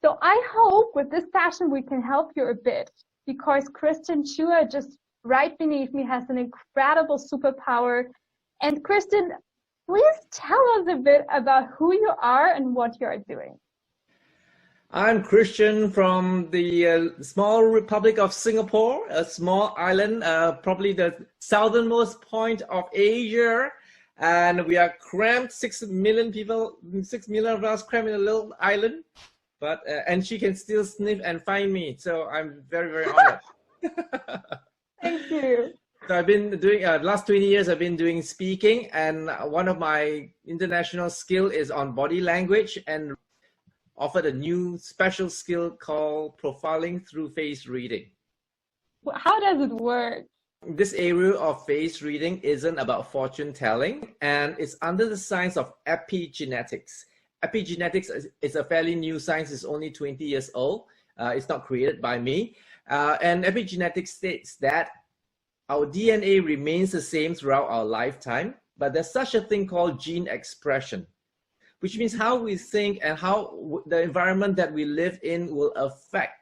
So I hope with this session we can help you a bit, because Kristen Chua, just right beneath me, has an incredible superpower. And Kristen, please tell us a bit about who you are and what you are doing. I'm Christian from the small Republic of Singapore, a small island, probably the southernmost point of Asia. And we are cramped, 6 million people, 6 million of us cramped in a little island. But and she can still sniff and find me. So I'm very, very honored. Thank you. So I've been doing, last 20 years, I've been doing speaking. And one of my international skill is on body language, and offered a new special skill called profiling through face reading. How does it work? This area of face reading isn't about fortune telling, and it's under the science of epigenetics. Epigenetics is a fairly new science. It's only 20 years old. It's not created by me. And epigenetics states that our DNA remains the same throughout our lifetime, but there's such a thing called gene expression, which means how we think and how the environment that we live in will affect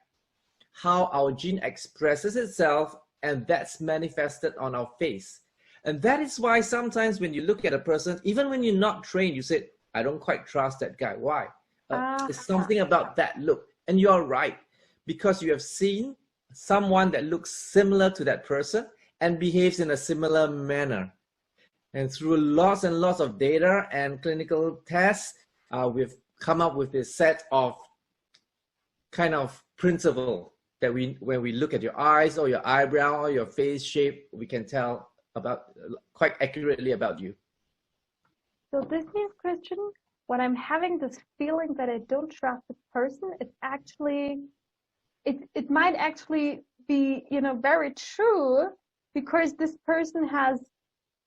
how our gene expresses itself, and that's manifested on our face. And that is why sometimes when you look at a person, even when you're not trained, you say, I don't quite trust that guy. Why? It's something about that look. And you're right, because you have seen someone that looks similar to that person and behaves in a similar manner. And through lots and lots of data and clinical tests, we've come up with this set of kind of principle that when we look at your eyes or your eyebrow or your face shape, we can tell about quite accurately about you. So this means, Christian, when I'm having this feeling that I don't trust the person, it's actually, it might actually be, you know, very true, because this person has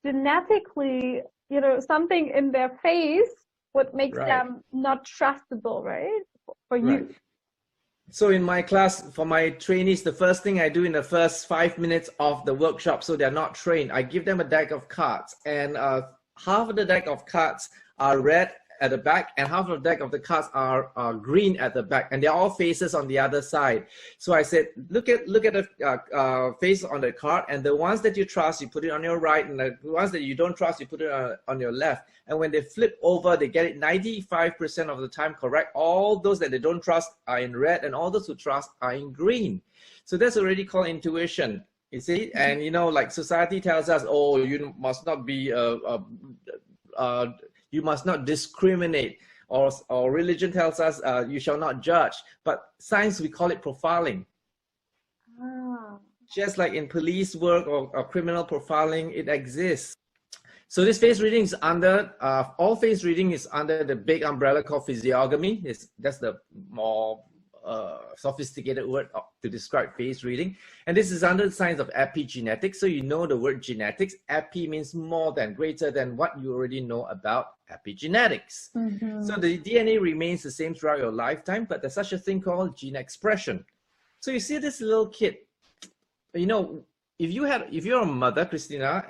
genetically, you know, something in their face what makes them not trustable, right? For you. So in my class, for my trainees, the first thing I do in the first 5 minutes of the workshop, so they're not trained, I give them a deck of cards, and half of the deck of cards are red at the back, and half of the deck of the cards are green at the back, and they're all faces on the other side. So I said, look at the face on the card, and the ones that you trust, you put it on your right, and the ones that you don't trust, you put it on your left. And when they flip over, they get it 95% of the time correct. All those that they don't trust are in red, and all those who trust are in green. So that's already called intuition. You see, and you know, like society tells us, oh, you must not be you must not discriminate, or religion tells us you shall not judge. But science, we call it profiling. Just like in police work or criminal profiling, it exists. So this face reading is under, all face reading is under the big umbrella called physiognomy. That's the more sophisticated word to describe face reading. And this is under the science of epigenetics. So you know the word genetics. Epi means more than, greater than what you already know about epigenetics. So the DNA remains the same throughout your lifetime, but there's such a thing called gene expression. So you see this little kid, you know, if you're a mother, Christina,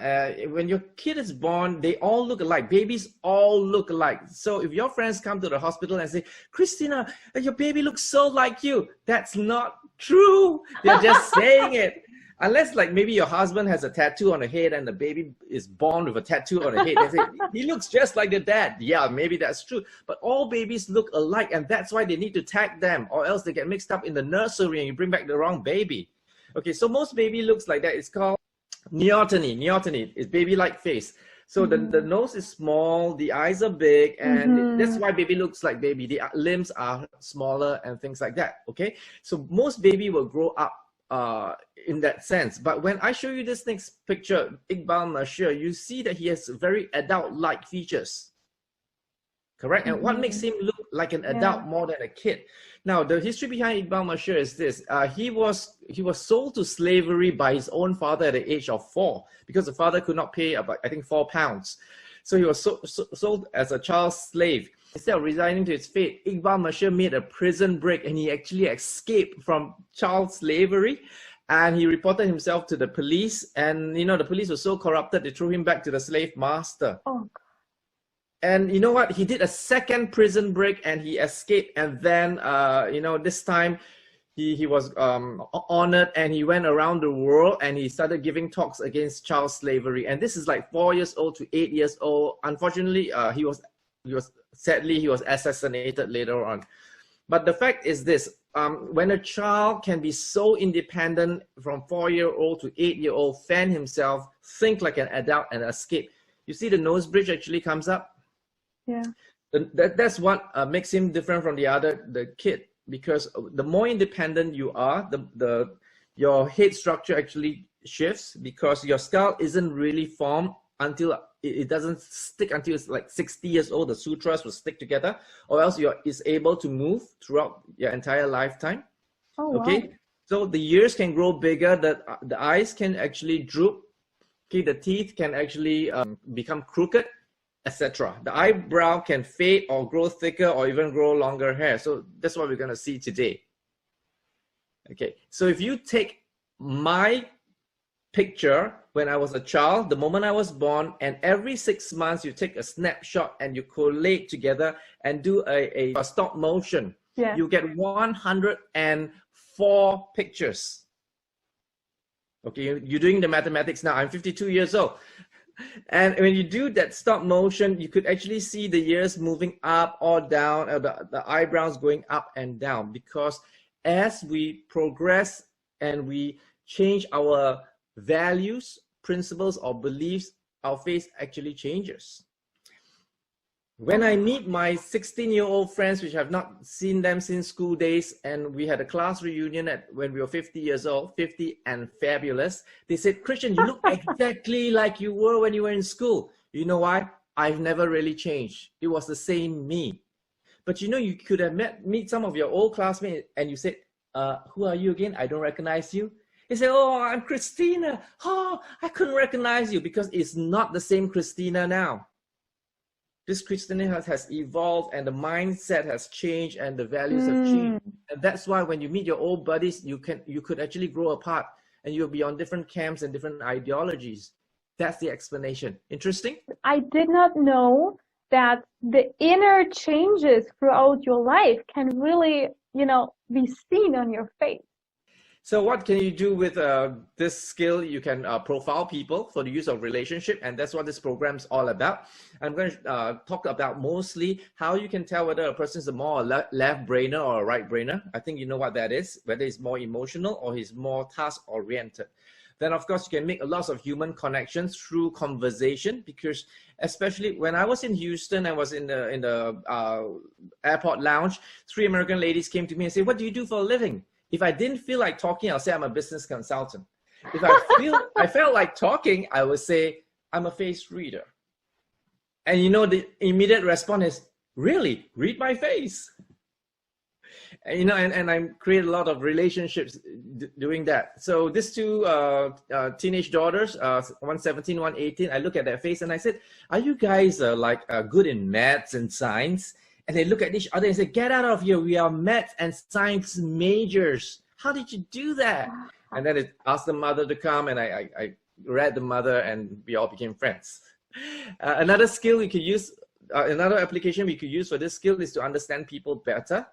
when your kid is born, they all look alike. Babies all look alike. So if your friends come to the hospital and say, Christina, your baby looks so like you, that's not true. They're just saying it. Unless like maybe your husband has a tattoo on the head and the baby is born with a tattoo on the head. They say, he looks just like the dad. Yeah, maybe that's true. But all babies look alike, and that's why they need to tag them, or else they get mixed up in the nursery and you bring back the wrong baby. Okay, so most baby looks like that. It's called neoteny. Neoteny is baby-like face. So the nose is small, the eyes are big, and that's why baby looks like baby. The limbs are smaller and things like that, okay? So most baby will grow up in that sense. But when I show you this next picture, Iqbal Mashir, you see that he has very adult-like features, correct? And what makes him look like an adult more than a kid? Now, the history behind Iqbal Mashir is this. He was sold to slavery by his own father at the age of 4 because the father could not pay about, I think, £4. So he was sold as a child slave. Instead of resigning to his fate, Iqbal Mashir made a prison break, and he actually escaped from child slavery. And he reported himself to the police. And, you know, the police were so corrupted, they threw him back to the slave master. And you know what? He did a second prison break and he escaped. And then, this time he was honored and he went around the world and he started giving talks against child slavery. And this is like 4 years old to 8 years old. Unfortunately, he was assassinated later on. But the fact is this, when a child can be so independent from 4-year-old to 8-year-old, fend himself, think like an adult and escape. You see the nose bridge actually comes up? Yeah. That's what makes him different from the kid, because the more independent you are, your head structure actually shifts, because your skull isn't really formed until it doesn't stick until it's like 60 years old. The sutras will stick together, or else is able to move throughout your entire lifetime. Oh, okay. wow. So the ears can grow bigger, the eyes can actually droop, okay, the teeth can actually become crooked, etc. The eyebrow can fade or grow thicker or even grow longer hair. So that's what we're going to see today. Okay, so if you take my picture when I was a child, the moment I was born, and every 6 months you take a snapshot and you collate together and do a stop motion, Yeah. you get 104 pictures. Okay, you're doing the mathematics now. I'm 52 years old. And when you do that stop motion, you could actually see the ears moving up or down, or the eyebrows going up and down, because as we progress and we change our values, principles, or beliefs, our face actually changes. When I meet my 16-year-old friends, which I've not seen them since school days, and we had a class reunion when we were 50 years old, 50 and fabulous, they said, Christian, you look exactly like you were when you were in school. You know why? I've never really changed. It was the same me. But you could have meet some of your old classmates and you said, who are you again? I don't recognize you. They say, oh, I'm Christina. Oh, I couldn't recognize you, because it's not the same Christina now. This Christina has evolved, and the mindset has changed, and the values have changed. And that's why when you meet your old buddies, you could actually grow apart, and you'll be on different camps and different ideologies. That's the explanation. Interesting? I did not know that the inner changes throughout your life can really, be seen on your face. So what can you do with this skill? You can profile people for the use of relationship, and that's what this program is all about. I'm going to talk about mostly how you can tell whether a person is a more left brainer or a right brainer. I think you know what that is, whether he's more emotional or he's more task oriented. Then of course you can make lots of human connections through conversation, because especially when I was in Houston, I was in the airport lounge. 3 American ladies came to me and said, what do you do for a living? If I didn't feel like talking, I'll say I'm a business consultant. If I felt like talking, I would say I'm a face reader. And the immediate response is, really? Read my face? And, and I create a lot of relationships doing that. So these two teenage daughters, one 17, one 18, I look at their face and I said, are you guys good in maths and science? And they look at each other and say, get out of here. We are maths and science majors. How did you do that? And then it asked the mother to come, and I read the mother, and we all became friends. Another skill we could use, another application we could use for this skill is to understand people better.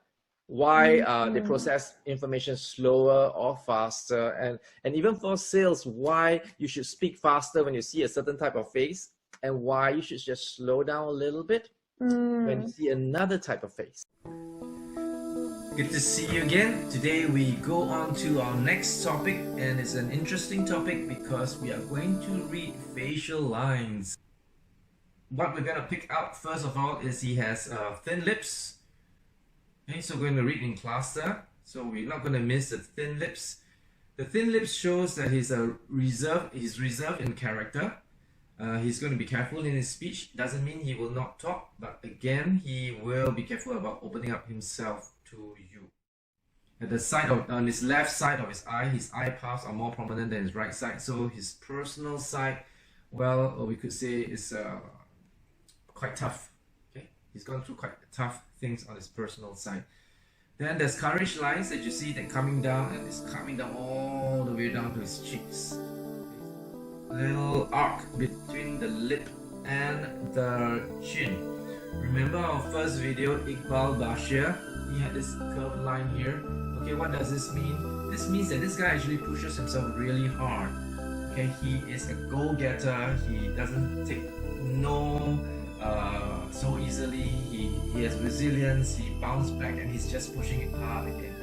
Why they process information slower or faster. And even for sales, why you should speak faster when you see a certain type of face, and why you should just slow down a little bit when you see another type of face. Good to see you again. Today we go on to our next topic, and it's an interesting topic because we are going to read facial lines. What we're going to pick out first of all is he has thin lips. Okay, so we're going to read in cluster, so we're not going to miss the thin lips. The thin lips shows that he's reserved in character. He's going to be careful in his speech. Doesn't mean he will not talk, but again, he will be careful about opening up himself to you. At the side on his left side of his eye paths are more prominent than his right side. So his personal side, well, we could say is quite tough. Okay, he's gone through quite tough things on his personal side. Then there's courage lines that you see that coming down, and it's coming down all the way down to his cheeks. Little arc between the lip and the chin. Remember our first video, Iqbal Bashir? He had this curved line here. Okay, what does this mean? This means that this guy actually pushes himself really hard. Okay, he is a go-getter. He doesn't take no so easily. He has resilience. He bounced back and he's just pushing it hard again.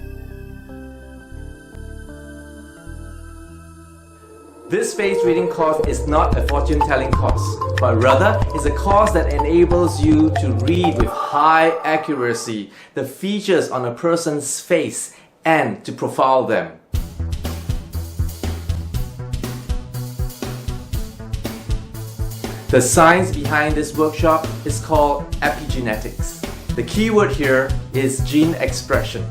This face reading course is not a fortune telling course, but rather is a course that enables you to read with high accuracy the features on a person's face and to profile them. The science behind this workshop is called epigenetics. The keyword here is gene expression.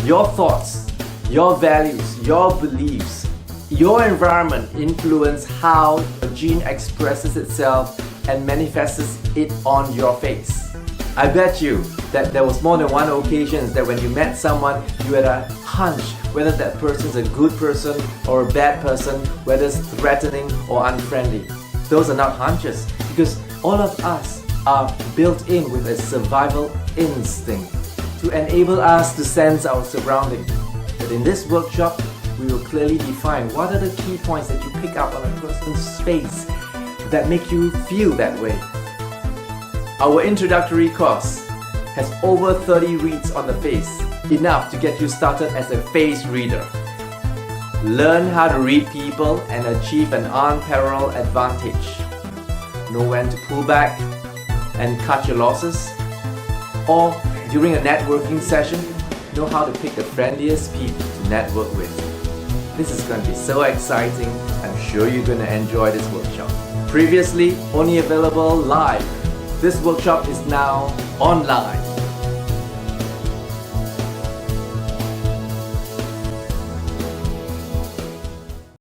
Your thoughts, your values, your beliefs, your environment influence how a gene expresses itself and manifests it on your face. I bet you that there was more than one occasion that when you met someone, you had a hunch whether that person is a good person or a bad person, whether it's threatening or unfriendly. Those are not hunches, because all of us are built in with a survival instinct to enable us to sense our surroundings. But in this workshop, we will clearly define what are the key points that you pick up on a person's face that make you feel that way. Our introductory course has over 30 reads on the face, enough to get you started as a face reader. Learn how to read people and achieve an unparalleled advantage. Know when to pull back and cut your losses. Or during a networking session, know how to pick the friendliest people to network with. This is going to be so exciting. I'm sure you're going to enjoy this workshop. Previously only available live. This workshop is now online.